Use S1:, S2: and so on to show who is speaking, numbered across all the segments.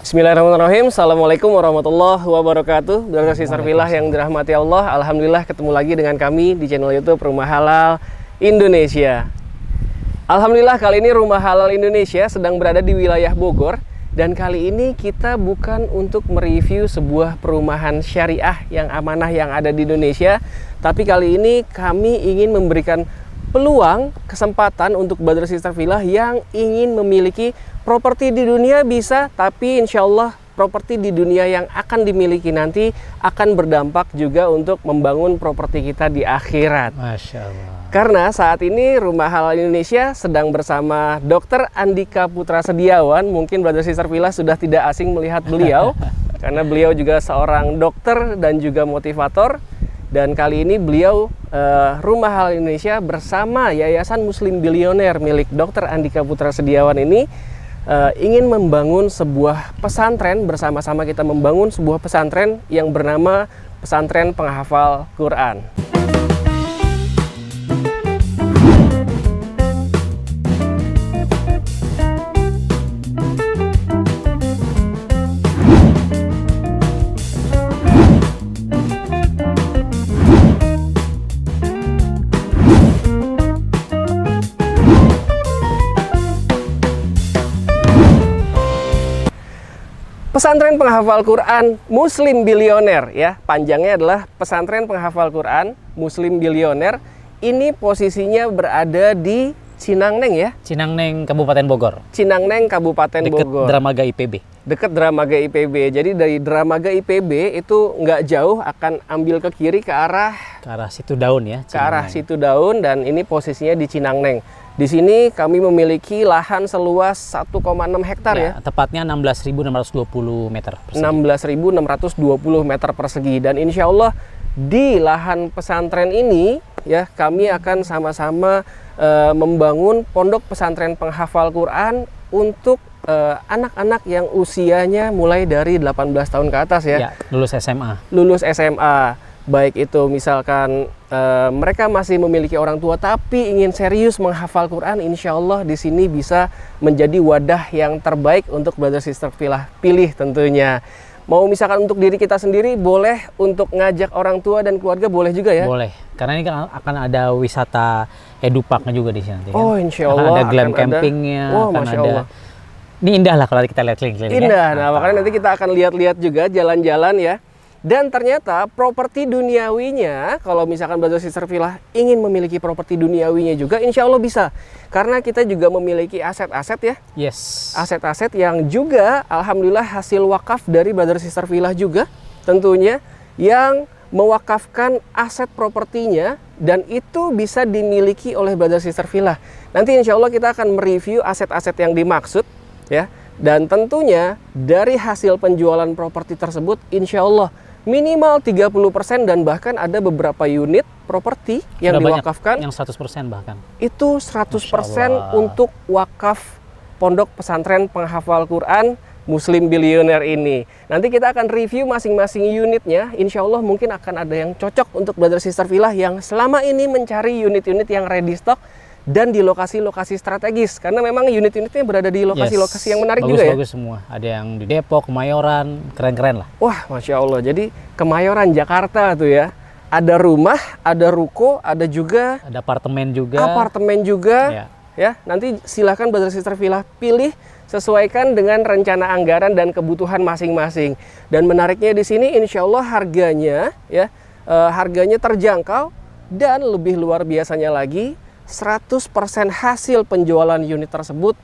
S1: Bismillahirrahmanirrahim. Assalamualaikum warahmatullahi wabarakatuh. Brother Sister Fillah yang dirahmati Allah, alhamdulillah ketemu lagi dengan kami di channel YouTube Rumah Halal Indonesia. Alhamdulillah kali ini Rumah Halal Indonesia sedang berada di wilayah Bogor. Dan kali ini kita bukan untuk mereview sebuah perumahan syariah yang amanah yang ada di Indonesia, tapi kali ini kami ingin memberikan peluang, kesempatan untuk Brother Sister Fillah yang ingin memiliki properti di dunia bisa, tapi insya Allah properti di dunia yang akan dimiliki nanti akan berdampak juga untuk membangun properti kita di akhirat.
S2: Masya Allah.
S1: Karena saat ini Rumah Halal Indonesia sedang bersama Dr. Andika Putra Sediawan. Mungkin Brother Sister Fillah sudah tidak asing melihat beliau karena beliau juga seorang dokter dan juga motivator. Dan kali ini beliau Rumah Halal Indonesia bersama Yayasan Muslim Bilioner milik Dr. Andika Putra Sediawan ini ingin membangun sebuah pesantren. Bersama-sama kita membangun sebuah pesantren yang bernama Pesantren Penghafal Quran. Pesantren Penghafal Quran Muslim Bilioner, ya, panjangnya adalah Pesantren Penghafal Quran Muslim Bilioner. Ini posisinya berada di Cinangneng, ya.
S2: Cinangneng, Kabupaten Bogor.
S1: Cinangneng, Kabupaten
S2: Dekat
S1: Bogor.
S2: Dramaga IPB.
S1: Dekat Dramaga IPB. Jadi dari Dramaga IPB itu nggak jauh, akan ambil ke kiri ke arah
S2: Situ Daun, ya.
S1: ke arah Situ Daun, dan ini posisinya di Cinangneng. Di sini kami memiliki lahan seluas 1,6 hektar, ya.
S2: Tepatnya 16.620 meter persegi.
S1: 16.620 meter persegi. Dan insya Allah di lahan pesantren ini, ya, kami akan sama-sama membangun pondok pesantren penghafal Quran untuk anak-anak yang usianya mulai dari 18 tahun ke atas, ya.
S2: Lulus SMA.
S1: Lulus SMA. Baik itu misalkan mereka masih memiliki orang tua tapi ingin serius menghafal Quran, insya Allah di sini bisa menjadi wadah yang terbaik untuk Brother Sister Fillah pilih tentunya. Mau misalkan untuk diri kita sendiri boleh, untuk ngajak orang tua dan keluarga boleh juga, ya?
S2: Boleh, karena ini kan akan ada wisata edupaknya juga di sini.
S1: Oh, insya Allah.
S2: Akan ada glam campingnya, akan
S1: Masya
S2: ada.
S1: Allah.
S2: Ini indah lah kalau kita lihat keliling-keliling.
S1: Indah, nah makanya nanti kita akan lihat-lihat juga jalan-jalan, ya. Dan ternyata properti duniawinya, kalau misalkan Brother Sister Fillah ingin memiliki properti duniawinya juga, insya Allah bisa. Karena kita juga memiliki aset-aset, ya.
S2: Yes.
S1: Aset-aset yang juga alhamdulillah hasil wakaf dari Brother Sister Fillah juga tentunya, yang mewakafkan aset propertinya dan itu bisa dimiliki oleh Brother Sister Fillah. Nanti insya Allah kita akan mereview aset-aset yang dimaksud, ya. Dan tentunya dari hasil penjualan properti tersebut insya Allah minimal 30% dan bahkan ada beberapa unit properti yang diwakafkan
S2: yang 100% bahkan.
S1: Itu 100% untuk wakaf pondok pesantren penghafal Quran Muslim Bilioner ini. Nanti kita akan review masing-masing unitnya. Insya Allah mungkin akan ada yang cocok untuk Brother Sister Fillah yang selama ini mencari unit-unit yang ready stock dan di lokasi-lokasi strategis, karena memang unit-unitnya berada di lokasi-lokasi yang menarik juga, ya.
S2: Bagus semua. Ada yang di Depok, Kemayoran, keren-keren lah.
S1: Wah, Masya Allah. Jadi Kemayoran, Jakarta tuh, ya. Ada rumah, ada ruko, ada juga
S2: ada apartemen juga.
S1: Ya. Nanti silahkan Brother Sister Fillah pilih, sesuaikan dengan rencana anggaran dan kebutuhan masing-masing. Dan menariknya di sini insya Allah harganya, ya, harganya terjangkau dan lebih luar biasanya lagi, 100% hasil penjualan unit tersebut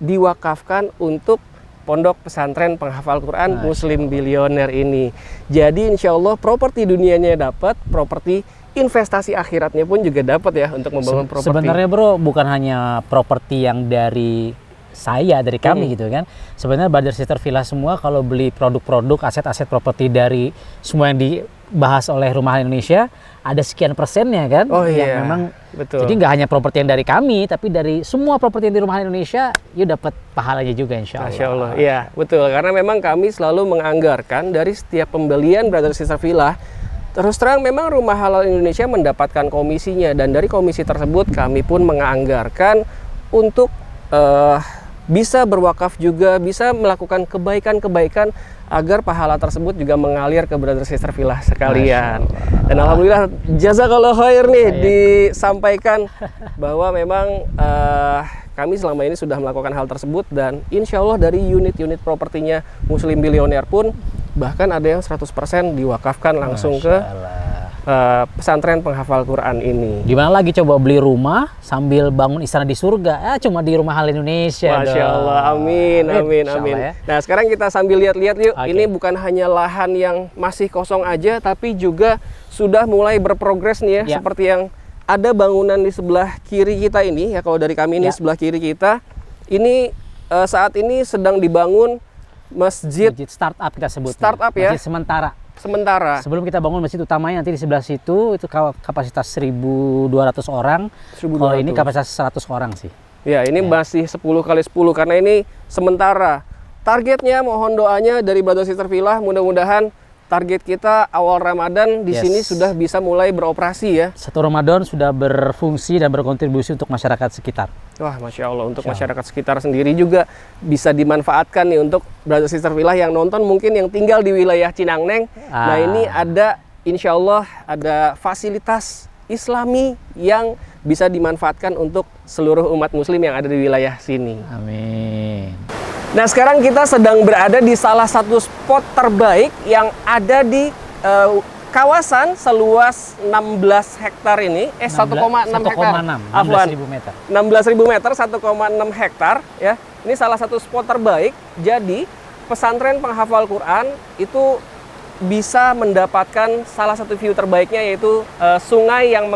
S1: diwakafkan untuk pondok pesantren penghafal Quran Muslim Bilioner ini. Jadi insya Allah properti dunianya dapat, properti investasi akhiratnya pun juga dapat, ya, untuk membangun properti.
S2: Sebenarnya bro, bukan hanya properti yang dari kami gitu kan. Sebenarnya Brother Sister Fillah semua kalau beli produk-produk, aset-aset properti dari semua yang dibahas oleh Rumah Halal Indonesia, ada sekian persennya kan.
S1: Oh iya,
S2: yang memang
S1: betul.
S2: Jadi nggak hanya properti yang dari kami, tapi dari semua properti yang di Rumah Halal Indonesia, you dapat pahalanya juga insya Allah.
S1: Masya Allah, iya betul. Karena memang kami selalu menganggarkan dari setiap pembelian Brother Sister Fillah. Terus terang memang Rumah Halal Indonesia mendapatkan komisinya, dan dari komisi tersebut kami pun menganggarkan untuk bisa berwakaf juga, bisa melakukan kebaikan-kebaikan agar pahala tersebut juga mengalir ke brother sister Filah sekalian. Dan alhamdulillah jazakallah khair nih disampaikan bahwa memang kami selama ini sudah melakukan hal tersebut, dan insya Allah dari unit-unit propertinya Muslim Billionaire pun bahkan ada yang 100% diwakafkan langsung ke pesantren penghafal Quran ini.
S2: Gimana lagi coba beli rumah sambil bangun istana di surga? Cuma di Rumah Halal Indonesia.
S1: Masya Allah, amin, amin, amin.
S2: Ya.
S1: Nah sekarang kita sambil lihat-lihat yuk. Ini bukan hanya lahan yang masih kosong aja, tapi juga sudah mulai berprogres nih ya. Seperti yang ada bangunan di sebelah kiri kita ini ya. Kalau dari kami ini sebelah kiri kita, ini saat ini sedang dibangun masjid
S2: startup kita sebut.
S1: Startup ya.
S2: Masjid sementara. Sebelum kita bangun masjid utamanya nanti di sebelah situ itu kapasitas 1.200 orang. Kalau ini kapasitas 100 orang sih.
S1: Ya, ini masih 10 kali 10 karena ini sementara. Targetnya mohon doanya dari brother sister Filah, mudah-mudahan target kita awal Ramadan di sini sudah bisa mulai beroperasi ya.
S2: 1 Ramadan sudah berfungsi dan berkontribusi untuk masyarakat sekitar.
S1: Wah, Masya Allah, untuk masyarakat sekitar sendiri juga bisa dimanfaatkan nih untuk brother sister Filah yang nonton mungkin yang tinggal di wilayah Cinangneng. Nah ini ada insya Allah ada fasilitas Islami yang bisa dimanfaatkan untuk seluruh umat muslim yang ada di wilayah sini.
S2: Amin.
S1: Nah sekarang kita sedang berada di salah satu spot terbaik yang ada di kawasan seluas 16 hektar ini, 1,6 hektar.
S2: 16.000 meter.
S1: 16.000 meter, 1,6 hektar ya. Ini salah satu spot terbaik. Jadi pesantren penghafal Quran itu bisa mendapatkan salah satu view terbaiknya, yaitu sungai yang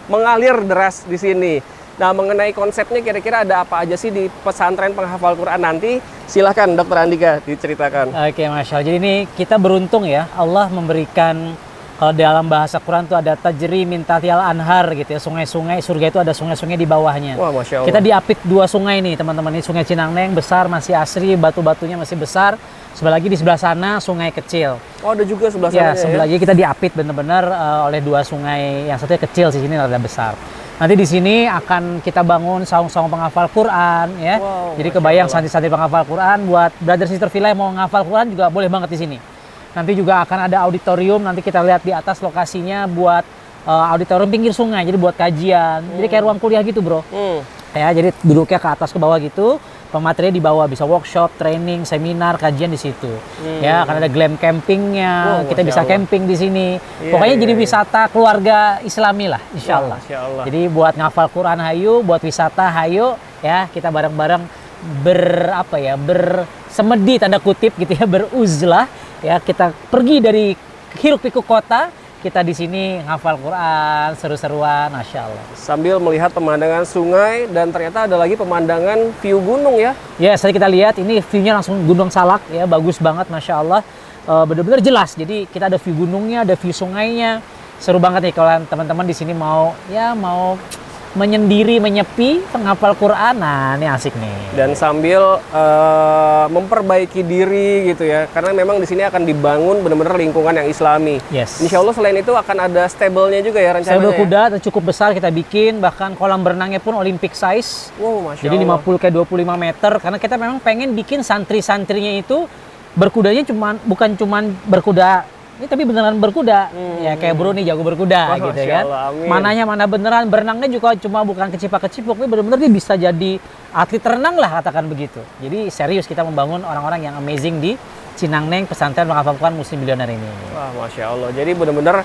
S1: mengalir deras di sini. Nah, mengenai konsepnya kira-kira ada apa aja sih di pesantren penghafal Quran nanti? Silahkan Dr. Andika diceritakan.
S2: Oke, Masya Allah. Jadi ini kita beruntung ya, Allah memberikan, kalau dalam bahasa Quran itu ada tajri min tahtihal anhar gitu ya, sungai-sungai surga itu ada sungai-sungai di bawahnya.
S1: Wah, Masya Allah.
S2: Kita diapit 2 sungai nih teman-teman. Ini sungai Cinangneng besar, masih asri, batu-batunya masih besar. Sebelah lagi di sebelah sana sungai kecil.
S1: Oh, ada juga sebelah sana
S2: ya? Sebelah lagi kita diapit benar-benar oleh 2 sungai, yang satunya kecil, di sini ada besar. Nanti di sini akan kita bangun saung-saung penghafal Quran ya.
S1: Wow,
S2: jadi kebayang santri-santri penghafal Quran, buat brother sister Filah yang mau menghafal Quran juga boleh banget di sini. Nanti juga akan ada auditorium, nanti kita lihat di atas lokasinya buat auditorium pinggir sungai, jadi buat kajian. Jadi kayak ruang kuliah gitu, Bro. Ya, jadi duduknya ke atas ke bawah gitu. Pematerinya di bawah, bisa workshop, training, seminar, kajian di situ. Ya, akan ada glam campingnya, kita bisa camping di sini. Pokoknya jadi wisata keluarga Islami lah, insya Allah. Jadi buat ngafal Quran hayu, buat wisata hayu, ya kita bareng-bareng bersemedi tanda kutip gitu ya, beruzlah. Ya, kita pergi dari hiruk pikuk kota. Kita di sini ngafal Quran, seru-seruan, Masya Allah.
S1: Sambil melihat pemandangan sungai, dan ternyata ada lagi pemandangan view gunung ya.
S2: Ya, tadi kita lihat ini view-nya langsung Gunung Salak ya, bagus banget, Masya Allah. Benar-benar jelas. Jadi kita ada view gunungnya, ada view sungainya. Seru banget nih kalau teman-teman di sini mau menyendiri, menyepi, penghafal Quran. Nah, ini asik nih.
S1: Dan sambil memperbaiki diri gitu ya, karena memang di sini akan dibangun benar-benar lingkungan yang Islami. Insya Allah selain itu akan ada stable-nya juga ya rencananya.
S2: Stable kuda cukup besar kita bikin, bahkan kolam berenangnya pun Olympic size.
S1: Wow, Masya
S2: Jadi
S1: Allah.
S2: 50 ke 25 meter, karena kita memang pengen bikin santri-santrinya itu berkudanya bukan cuman berkuda. Ini tapi beneran berkuda, ya kayak Bro nih jago berkuda gitu kan. Mananya mana beneran, berenangnya juga cuma bukan kecipak-kecipuk, tapi bener-bener dia bisa jadi atlet renang lah, katakan begitu. Jadi serius kita membangun orang-orang yang amazing di Cinangneng, pesantren penghafal Quran Muslim Billionaire ini.
S1: Wah, Masya Allah. Jadi bener-bener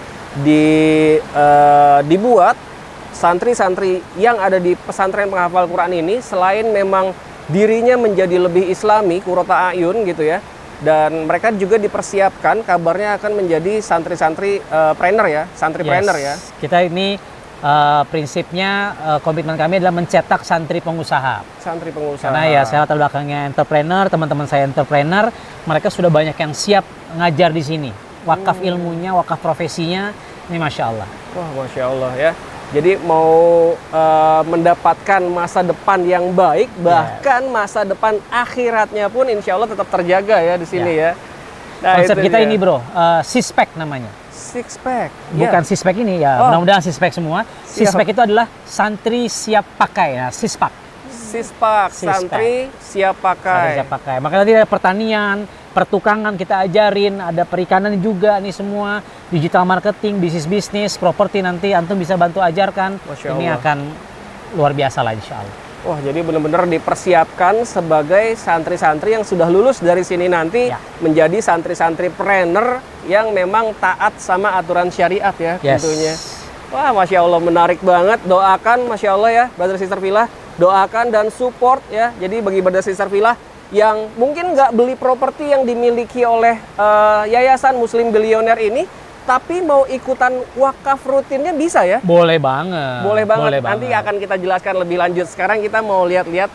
S1: dibuat santri-santri yang ada di pesantren penghafal Quran ini, selain memang dirinya menjadi lebih Islami, qurrata a'yun gitu ya. Dan mereka juga dipersiapkan kabarnya akan menjadi santri-santri trainer ya, santri-trainer ya.
S2: Kita ini prinsipnya komitmen kami adalah mencetak santri pengusaha.
S1: Santri pengusaha.
S2: Karena ya saya latar belakangnya entrepreneur, teman-teman saya entrepreneur, mereka sudah banyak yang siap ngajar di sini. Wakaf ilmunya, wakaf profesinya, ini Masya Allah.
S1: Wah, Masya Allah ya. Jadi mau mendapatkan masa depan yang baik, bahkan masa depan akhiratnya pun insya Allah tetap terjaga ya di sini ya.
S2: Nah, konsep kita ini Bro, Sixpack namanya.
S1: Sixpack?
S2: Bukan Sixpack ini ya, mudah-mudahan Sixpack semua. Sixpack itu adalah santri siap pakai, ya, Sixpack.
S1: Sispak, santri siap pakai.
S2: Siap pakai. Makanya nanti ada pertanian, pertukangan kita ajarin, ada perikanan juga nih semua, digital marketing, bisnis, properti nanti antum bisa bantu ajarkan.
S1: Masya
S2: Ini
S1: Allah.
S2: akan luar biasa lah insya Allah.
S1: Wah, jadi benar-benar dipersiapkan sebagai santri-santri yang sudah lulus dari sini nanti
S2: Ya.
S1: menjadi santri-santri trainer yang memang taat sama aturan syariat ya tentunya. Wah, Masya Allah, menarik banget. Doakan, Masya Allah ya, Brother Sister Villa. Doakan dan support ya. Jadi bagi Brother Sister Villa yang mungkin nggak beli properti yang dimiliki oleh Yayasan Muslim Billionaire ini, tapi mau ikutan wakaf rutinnya bisa ya?
S2: Boleh banget.
S1: Boleh banget. Nanti akan kita jelaskan lebih lanjut. Sekarang kita mau lihat-lihat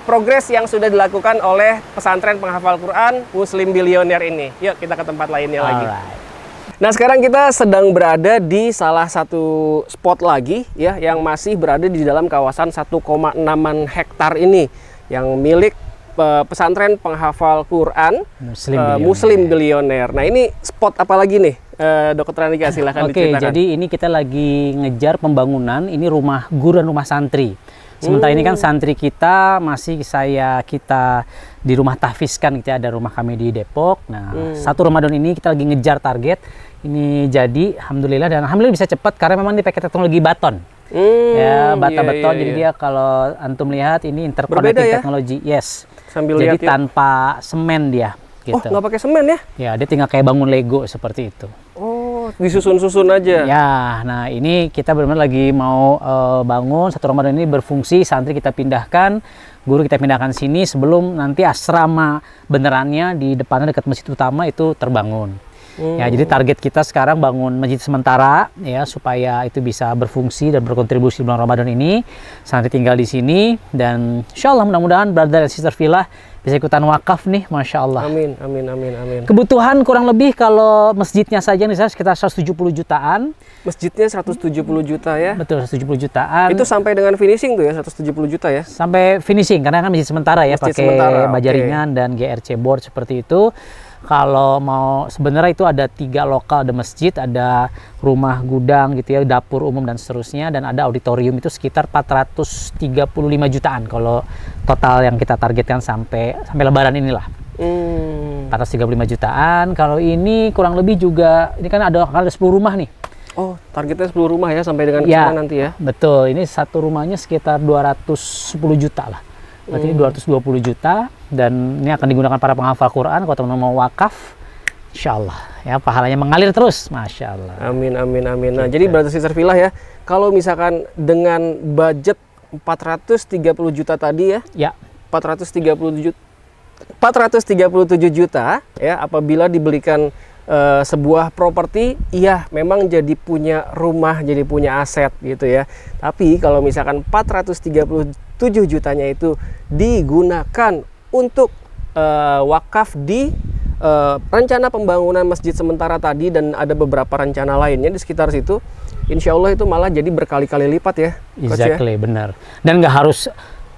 S1: progres yang sudah dilakukan oleh pesantren penghafal Quran Muslim Billionaire ini. Yuk kita ke tempat lainnya lagi. Nah, sekarang kita sedang berada di salah satu spot lagi ya yang masih berada di dalam kawasan 1,6 hektar ini yang milik pesantren penghafal Quran Muslim Billionaire. Nah, ini spot apa lagi nih? Dokter Andika, silahkan diceritakan.
S2: Oke, jadi ini kita lagi ngejar pembangunan. Ini rumah guru dan rumah santri. Sementara ini kan santri kita masih kita di rumah tahfizkan, kita ada rumah kami di Depok. Nah, satu Ramadan ini kita lagi ngejar target. Ini jadi alhamdulillah, dan alhamdulillah bisa cepat karena memang dipakai teknologi baton. Ya, bata beton. Jadi dia kalau antum lihat ini interconnecting teknologi. Yes.
S1: Sambil
S2: jadi
S1: lihat
S2: tanpa semen dia. Gitu.
S1: Oh, nggak pakai semen ya?
S2: Ya, dia tinggal kayak bangun Lego seperti itu.
S1: Oh, disusun-susun aja.
S2: Ya, nah ini kita benar-benar lagi mau bangun satu Ramadan ini berfungsi, santri kita pindahkan, guru kita pindahkan sini sebelum nanti asrama benerannya di depannya dekat masjid utama itu terbangun. Ya, jadi target kita sekarang bangun masjid sementara ya supaya itu bisa berfungsi dan berkontribusi di bulan Ramadan ini. Santri tinggal di sini dan insya Allah mudah-mudahan Brother dan Sister Villa bisa ikutan wakaf nih, Masya Allah.
S1: Amin, amin, amin, amin.
S2: Kebutuhan kurang lebih kalau masjidnya saja nih sekitar 170 jutaan.
S1: Masjidnya 170 juta ya?
S2: Betul, 170 jutaan.
S1: Itu sampai dengan finishing tuh ya, 170 juta ya?
S2: Sampai finishing, karena kan masjid sementara ya, pakai baja ringan dan GRC board seperti itu. Kalau mau sebenarnya itu ada 3 lokal, ada masjid, ada rumah gudang gitu ya, dapur umum dan seterusnya, dan ada auditorium itu sekitar 435 jutaan kalau total yang kita targetkan sampai Lebaran inilah. 435 jutaan. Kalau ini kurang lebih juga, ini kan ada 10 rumah nih.
S1: Oh, targetnya 10 rumah ya sampai dengan kesana nanti ya?
S2: Betul, ini satu rumahnya sekitar 210 juta lah. Berarti ini 220 juta, dan ini akan digunakan para penghafal Quran. Kalau teman-teman mau wakaf, insya Allah ya pahalanya mengalir terus, Masya Allah.
S1: Amin, amin, amin. Nah, jadi Brother Sister Villa ya, kalau misalkan dengan budget 430 juta tadi ya, 437 juta ya, apabila dibelikan sebuah properti, iya memang jadi punya rumah, jadi punya aset gitu ya. Tapi kalau misalkan 437 jutanya itu digunakan untuk wakaf di rencana pembangunan masjid sementara tadi, dan ada beberapa rencana lainnya di sekitar situ, insya Allah itu malah jadi berkali-kali lipat ya.
S2: Exactly, benar. Dan nggak harus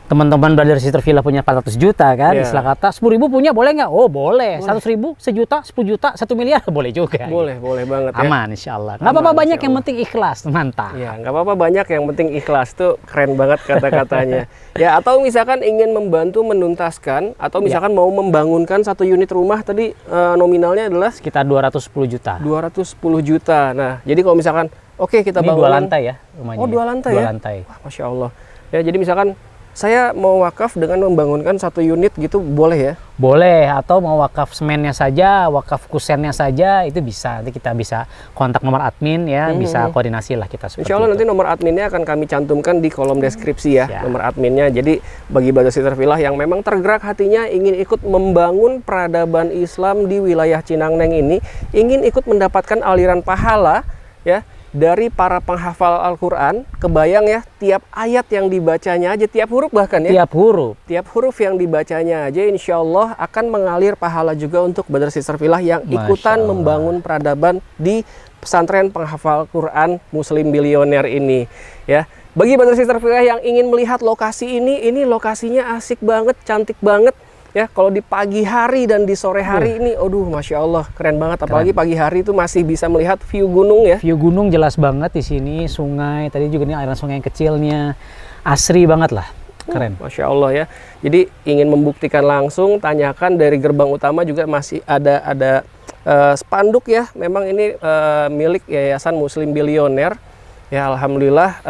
S2: teman-teman Brother Sister Villa punya 400 juta kan, istilah kata 10.000 punya boleh nggak? Oh boleh. 100.000, sejuta, 10 juta, 1 miliar boleh juga.
S1: Boleh,
S2: gitu.
S1: boleh banget ya.
S2: Aman insya Allah. Nggak apa-apa banyak, yang penting ikhlas, mantap.
S1: Ya, nggak apa-apa banyak, yang penting ikhlas. Tuh keren banget kata-katanya. Ya, atau misalkan ingin membantu menuntaskan, atau misalkan mau membangunkan satu unit rumah tadi, nominalnya adalah
S2: sekitar 210 juta.
S1: 210 juta. Nah, jadi kalau misalkan oke, kita bangun
S2: 2 lantai ya rumahnya.
S1: Oh, 2 lantai ya?
S2: 2 lantai.
S1: Wah, Masya Allah. Ya, jadi misalkan saya mau wakaf dengan membangunkan satu unit gitu, boleh ya?
S2: Boleh, atau mau wakaf semennya saja, wakaf kusennya saja, itu bisa. Nanti kita bisa kontak nomor admin ya, bisa koordinasi lah kita seperti
S1: Insya Allah
S2: itu.
S1: nanti nomor adminnya akan kami cantumkan di kolom deskripsi ya, nomor adminnya. Jadi bagi Brother Sister Villa yang memang tergerak hatinya ingin ikut membangun peradaban Islam di wilayah Cinangneng ini, ingin ikut mendapatkan aliran pahala ya dari para penghafal Al-Quran, kebayang ya, tiap ayat yang dibacanya aja, tiap huruf bahkan ya. Tiap huruf yang dibacanya aja insya Allah akan mengalir pahala juga untuk Brother Sister Villa yang ikutan membangun peradaban di pesantren penghafal Quran Muslim Billionaire ini. Ya, bagi Brother Sister Villa yang ingin melihat lokasi ini lokasinya asik banget, cantik banget. Ya, kalau di pagi hari dan di sore hari ini, aduh, Masya Allah, keren banget. Apalagi pagi hari itu masih bisa melihat view gunung ya.
S2: View gunung jelas banget di sini, sungai. Tadi juga nih aliran sungai yang kecilnya, asri banget lah. Keren.
S1: Masya Allah ya. Jadi ingin membuktikan langsung, tanyakan dari gerbang utama juga masih ada spanduk ya. Memang ini milik Yayasan Muslim Bilioner. Ya alhamdulillah,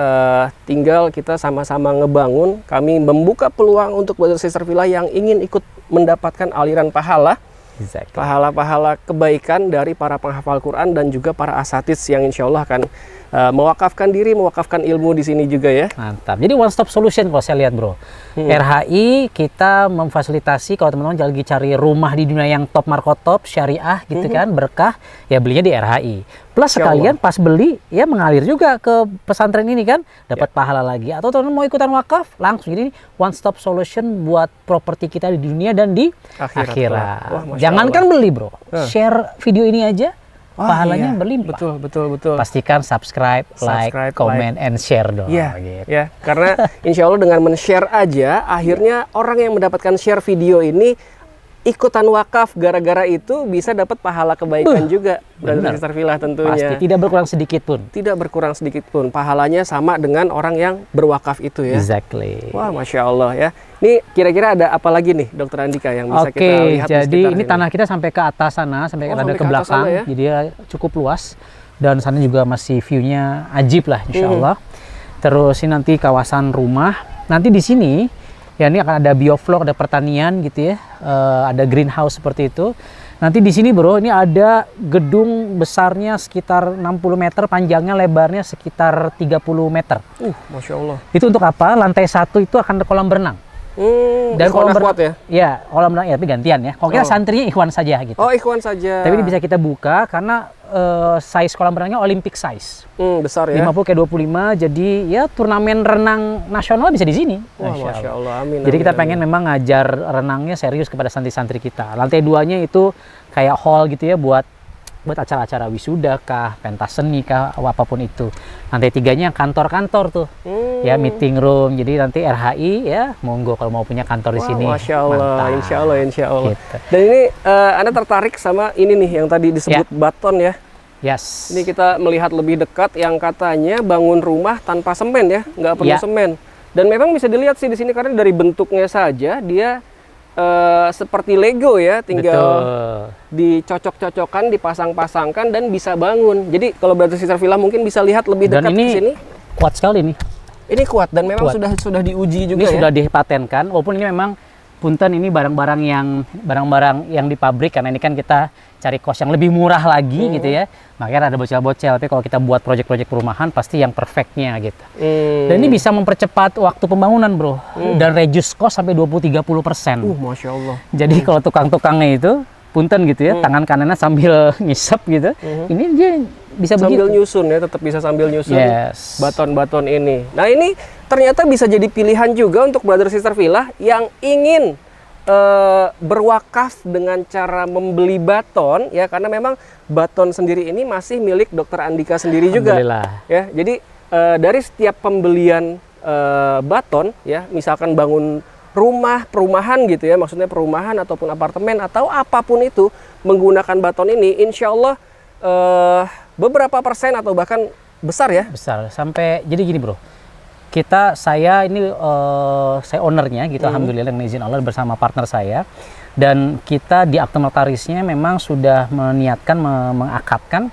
S1: tinggal kita sama-sama ngebangun. Kami membuka peluang untuk Brother Sister Villa yang ingin ikut mendapatkan aliran pahala.
S2: Exactly.
S1: Pahala-pahala kebaikan dari para penghafal Quran dan juga para asatiz yang insya Allah akan mewakafkan diri, mewakafkan ilmu di sini juga ya.
S2: Mantap. Jadi one stop solution kalau saya lihat bro. RHI kita memfasilitasi kalau teman-teman lagi cari rumah di dunia yang top markot top, syariah gitu kan, berkah, ya belinya di RHI. Plus sekalian pas beli ya mengalir juga ke pesantren ini kan, dapat pahala lagi. Atau teman-teman mau ikutan wakaf, langsung. Jadi one stop solution buat properti kita di dunia dan di akhirat.
S1: Wah,
S2: jangankan beli bro, share video ini aja. Pahalanya berlimpah.
S1: Betul.
S2: Pastikan subscribe, like, comment, and share dong.
S1: Iya,
S2: gitu.
S1: ya. Karena insya Allah dengan men-share aja, akhirnya orang yang mendapatkan share video ini ikutan wakaf gara-gara itu bisa dapat pahala kebaikan juga. Brother Sister Villa tentunya.
S2: Pasti tidak berkurang sedikit pun.
S1: Tidak berkurang sedikit pun. Pahalanya sama dengan orang yang berwakaf itu ya.
S2: Exactly.
S1: Wah, Masya Allah ya. Ini kira-kira ada apa lagi nih, Dokter Andika, yang bisa kita lihat?
S2: Jadi ini tanah kita sampai ke atas sana, sampai ke belakang. Ya? Jadi ya cukup luas. Dan sana juga masih view-nya ajib lah, insya Allah. Terus ini nanti kawasan rumah. Nanti di sini ya ini akan ada bioflok, ada pertanian gitu ya, ada greenhouse seperti itu. Nanti di sini bro, ini ada gedung besarnya sekitar 60 meter, panjangnya lebarnya sekitar 30 meter.
S1: Masya Allah.
S2: Itu untuk apa? Lantai 1 itu akan ada kolam berenang.
S1: Dan kolam berenang ya?
S2: Ya, kolam berenang ya, tapi gantian ya. Kalau kita santrinya ikhwan saja gitu.
S1: Oh, ikhwan saja.
S2: Tapi ini bisa kita buka karena size kolam renangnya Olympic size.
S1: Besar ya.
S2: 50 ke 25, jadi ya turnamen renang nasional bisa di sini.
S1: Wah, Masya Allah. Amin.
S2: Jadi kita pengen memang ngajar renangnya serius kepada santri-santri kita. Lantai 2-nya itu kayak hall gitu ya buat acara-acara wisuda kah, pentas seni kah, apapun itu. Lantai 3-nya kantor-kantor tuh. Ya, meeting room. Jadi nanti RHI ya monggo kalau mau punya kantor di sini.
S1: Masya Allah.
S2: Mantap.
S1: Insya Allah.
S2: Gitu.
S1: Dan ini Anda tertarik sama ini nih yang tadi disebut baton ya.
S2: Yes.
S1: Ini kita melihat lebih dekat yang katanya bangun rumah tanpa semen ya, nggak perlu semen. Dan memang bisa dilihat sih di sini karena dari bentuknya saja dia seperti Lego ya, tinggal dicocok-cocokkan, dipasang-pasangkan dan bisa bangun. Jadi kalau Brother Sister Villa mungkin bisa lihat lebih dekat ke sini.
S2: Kuat sekali nih.
S1: Ini kuat dan memang sudah diuji juga.
S2: Ini
S1: ya.
S2: sudah dipatenkan, walaupun ini memang punten ini barang-barang yang di pabrik karena ini kan kita cari cost yang lebih murah lagi gitu ya. Makanya ada bocel-bocel, tapi kalau kita buat proyek-proyek perumahan pasti yang perfectnya gitu. Dan ini bisa mempercepat waktu pembangunan bro, dan reduce cost sampai 20-30%.
S1: Masya Allah.
S2: Jadi kalau tukang-tukangnya itu punten gitu ya, tangan kanannya sambil ngisep gitu, ini dia bisa
S1: sambil nyusun ya, tetap bisa sambil nyusun baton-baton ini. Nah ini ternyata bisa jadi pilihan juga untuk Brother Sister Villa yang ingin berwakaf dengan cara membeli baton ya, karena memang baton sendiri ini masih milik Dokter Andika sendiri juga ya. Jadi dari setiap pembelian baton ya, misalkan bangun perumahan gitu ya, maksudnya perumahan ataupun apartemen atau apapun itu menggunakan baton ini, insya Allah beberapa persen atau bahkan besar ya.
S2: Besar sampai jadi gini bro. Saya ownernya gitu, alhamdulillah dengan izin Allah bersama partner saya, dan kita di akte notarisnya memang sudah meniatkan mengakadkan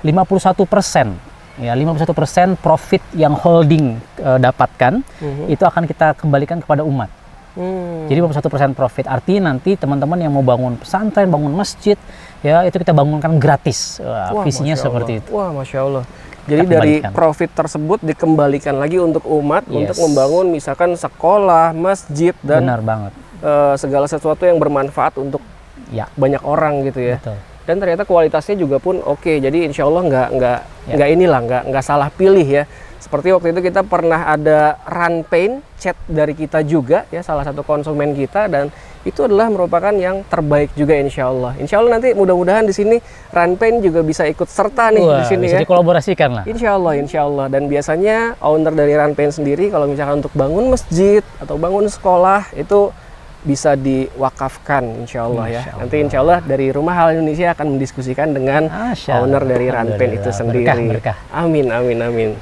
S2: 51%. Ya, 51% profit yang holding dapatkan itu akan kita kembalikan kepada umat. Jadi 51% profit, artinya nanti teman-teman yang mau bangun pesantren, bangun masjid, ya itu kita bangunkan gratis. Visinya seperti itu.
S1: Wah, Masya Allah. Jadi dari profit tersebut dikembalikan lagi untuk umat, untuk membangun misalkan sekolah, masjid, dan
S2: benar banget.
S1: Segala sesuatu yang bermanfaat untuk banyak orang gitu ya.
S2: Betul.
S1: Dan ternyata kualitasnya juga pun oke. Jadi insya Allah nggak salah pilih ya. Seperti waktu itu kita pernah ada run paint chat dari kita juga ya, salah satu konsumen kita, dan itu adalah merupakan yang terbaik juga insya Allah. Insya Allah nanti mudah-mudahan di sini run paint juga bisa ikut serta nih di sini
S2: bisa dikolaborasikan lah.
S1: Insya Allah. Dan biasanya owner dari run paint sendiri kalau misalkan untuk bangun masjid atau bangun sekolah itu bisa diwakafkan insya Allah ya. Nanti insya Allah dari Rumah Halal Indonesia akan mendiskusikan dengan owner dari run paint itu sendiri.
S2: Berkah.
S1: Amin.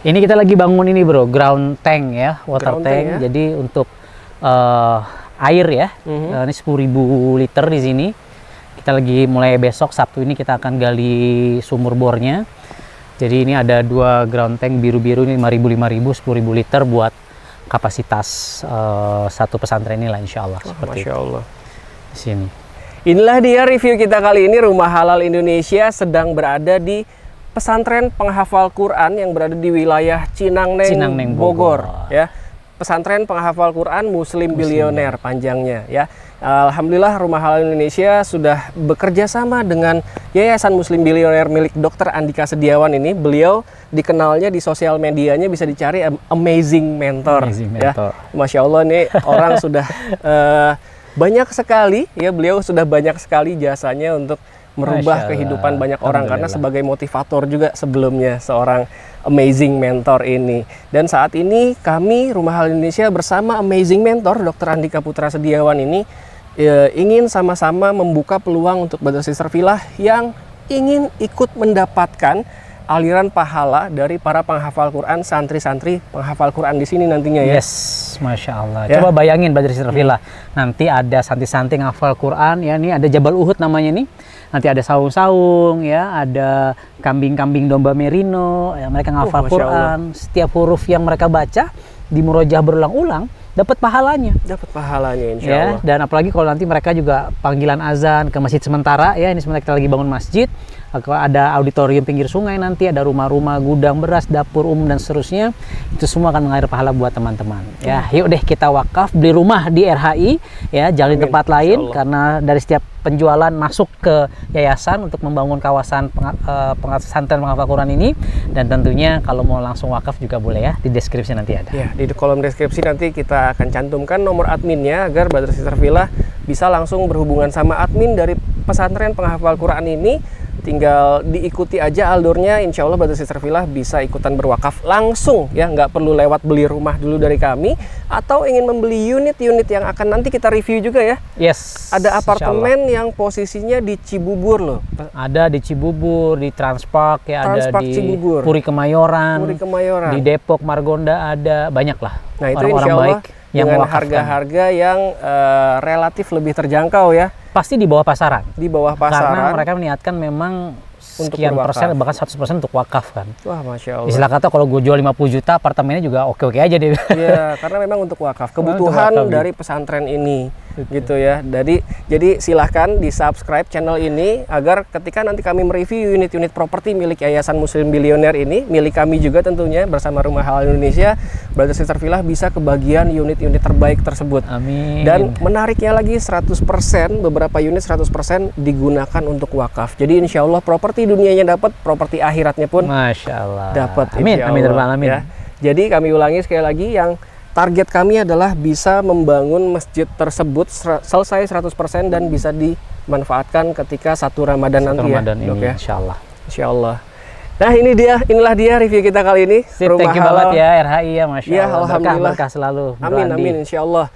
S2: Ini kita lagi bangun ini bro, ground tank ya, water tank. Jadi untuk air ya. Ini 10.000 liter di sini. Kita lagi mulai besok Sabtu ini kita akan gali sumur bornya. Jadi ini ada 2 ground tank biru-biru ini 5.000, 10.000 liter buat kapasitas satu pesantren ini lah insya Allah. Seperti
S1: Masya Allah.
S2: di sini.
S1: Inilah dia review kita kali ini. Rumah Halal Indonesia sedang berada di pesantren penghafal Quran yang berada di wilayah Cinangneng, Bogor. Ya, pesantren penghafal Quran Muslim Bilioner panjangnya. Ya, alhamdulillah Rumah Halal Indonesia sudah bekerja sama dengan Yayasan Muslim Bilioner milik Dr. Andika Sediawan ini. Beliau dikenalnya di sosial medianya bisa dicari Amazing Mentor.
S2: Amazing Mentor.
S1: Ya, Masya Allah nih orang sudah banyak sekali ya, beliau sudah banyak sekali jasanya untuk merubah kehidupan banyak orang karena sebagai motivator juga sebelumnya seorang Amazing Mentor ini. Dan saat ini kami Rumah Halal Indonesia bersama Amazing Mentor Dr. Andika Putra Sediawan ini ingin sama-sama membuka peluang untuk Brother Sister Filah yang ingin ikut mendapatkan aliran pahala dari para penghafal Quran, santri-santri penghafal Quran di sini nantinya ya.
S2: Yes, Masya Allah. Ya. Coba bayangin Brother Sister Filah, nanti ada santri-santri ngafal Quran ya, ini ada Jabal Uhud namanya nih. Nanti ada saung-saung ya, ada kambing-kambing domba merino, ya, mereka ngafal Quran. Setiap huruf yang mereka baca di murojaah berulang-ulang dapat pahalanya. Dapat pahalanya insya Allah. Dan apalagi kalau nanti mereka juga panggilan azan ke masjid sementara ya, ini sebenarnya kita lagi bangun masjid. Ada auditorium pinggir sungai nanti, ada rumah-rumah, gudang beras, dapur umum dan seterusnya. Itu semua akan mengalir pahala buat teman-teman. Ya, yuk deh kita wakaf beli rumah di RHI ya, jangan di tempat lain karena dari setiap penjualan masuk ke yayasan untuk membangun kawasan pesantren penghafal Quran ini. Dan tentunya kalau mau langsung wakaf juga boleh ya, di deskripsi nanti ada. Ya, di kolom deskripsi nanti kita akan cantumkan nomor adminnya agar Brother Sister Filah bisa langsung berhubungan sama admin dari pesantren penghafal Quran ini. Tinggal diikuti aja alurnya, insya Allah Brother Sister Filah bisa ikutan berwakaf langsung ya, nggak perlu lewat beli rumah dulu dari kami atau ingin membeli unit-unit yang akan nanti kita review juga ya. Yes. Ada apartemen yang posisinya di Cibubur loh. Ada di Cibubur, di Transpark ya, ada di Cibubur. Puri Kemayoran, di Depok, Margonda ada, banyak lah. Nah itu insya Allah dengan harga-harga yang relatif lebih terjangkau ya. Pasti di bawah pasaran. Di bawah pasaran. Karena mereka meniatkan memang sekian persen, bahkan 100% untuk wakaf kan. Wah, Masya Allah. Istilah kata kalau gue jual 50 juta, apartemennya juga oke-oke aja deh. Iya, karena memang untuk wakaf. Kebutuhan dari pesantren ini. Gitu ya. Jadi silahkan di subscribe channel ini agar ketika nanti kami mereview unit-unit properti milik Yayasan Muslim Bilioner ini, milik kami juga tentunya bersama Rumah Halal Indonesia, Brother Sister Filah bisa kebagian unit-unit terbaik tersebut. Amin. Dan menariknya lagi 100%, beberapa unit 100% digunakan untuk wakaf. Jadi insya Allah properti dunianya dapat, properti akhiratnya pun Masya Allah dapat. Amin. Amin. Amin. Ya. Jadi kami ulangi sekali lagi, yang target kami adalah bisa membangun masjid tersebut selesai 100% dan bisa dimanfaatkan ketika satu Ramadan nanti Ramadan ya, ini, ya. Insya Allah. Insya Allah. Nah inilah dia review kita kali ini. Rumah Halal ya, RHI ya, Masya Allah. Ya, alhamdulillah. Berkah selalu. Amin, amin, insya Allah.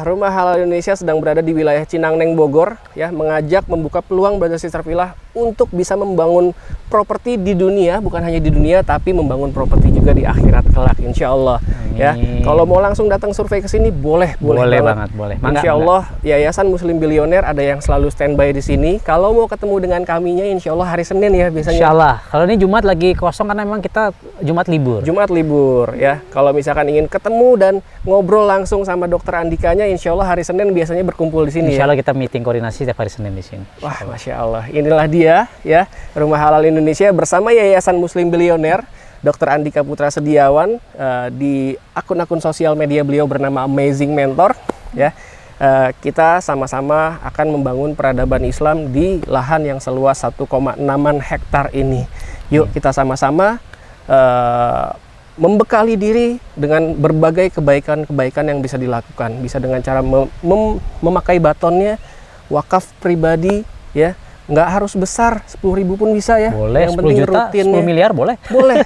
S2: Rumah Halal Indonesia sedang berada di wilayah Cinangneng, Bogor ya, mengajak membuka peluang Brother Sister Filah untuk bisa membangun properti di dunia, bukan hanya di dunia tapi membangun properti juga di akhirat kelak insya Allah. Ya. Kalau mau langsung datang survei ke sini boleh banget. Insya Allah Yayasan Muslim Bilioner ada yang selalu standby di sini. Kalau mau ketemu dengan kaminya insya Allah hari Senin ya biasanya. Insya Allah. Kalau ini Jumat lagi kosong karena memang kita Jumat libur. Jumat libur ya. Kalau misalkan ingin ketemu dan ngobrol langsung sama Dokter Andikanya, insya Allah hari Senin biasanya berkumpul di sini. Insya Allah kita meeting koordinasi setiap hari Senin di sini. Wah, Masya Allah. Inilah dia ya, Rumah Halal Indonesia bersama Yayasan Muslim Bilioner Dr. Andika Putra Sediawan, di akun-akun sosial media beliau bernama Amazing Mentor ya. Kita sama-sama akan membangun peradaban Islam di lahan yang seluas 1,6 hektar ini. Yuk kita sama-sama membekali diri dengan berbagai kebaikan-kebaikan yang bisa dilakukan. Bisa dengan cara memakai batonnya, wakaf pribadi ya. Nggak harus besar, 10.000 pun bisa ya. Boleh, yang 10 juta, rutinnya. 10 miliar boleh.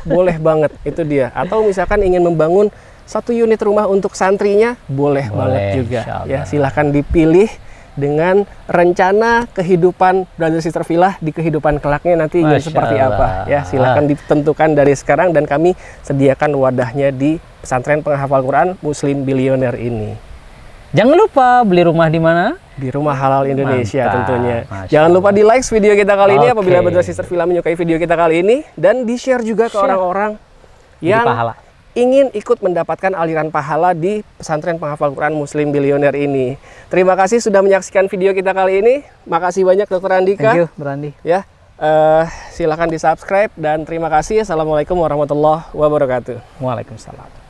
S2: Boleh banget, itu dia. Atau misalkan ingin membangun satu unit rumah untuk santrinya, boleh banget juga. Ya, silahkan dipilih
S1: dengan rencana kehidupan Brother Sister Villa di kehidupan kelaknya nanti ingin seperti apa. Ya, silahkan ditentukan dari sekarang dan kami sediakan wadahnya di pesantren penghafal Quran Muslim Bilioner ini.
S2: Jangan lupa beli rumah di mana?
S1: Di Rumah Halal Indonesia.
S2: Mantap.
S1: Tentunya.
S2: Masya
S1: Jangan lupa
S2: Allah.
S1: di like video kita kali ini
S2: Oke.
S1: apabila Brother Sister Villa menyukai video kita kali ini, dan di share juga ke orang-orang
S2: Jadi
S1: yang
S2: pahala.
S1: ingin ikut mendapatkan aliran pahala di pesantren penghafal Quran Muslim Bilioner ini. Terima kasih sudah menyaksikan video kita kali ini. Makasih banyak Dr. Andika.
S2: Thank you, Brandi.
S1: Ya, silakan di subscribe dan terima kasih. Assalamualaikum warahmatullahi wabarakatuh.
S2: Waalaikumsalam.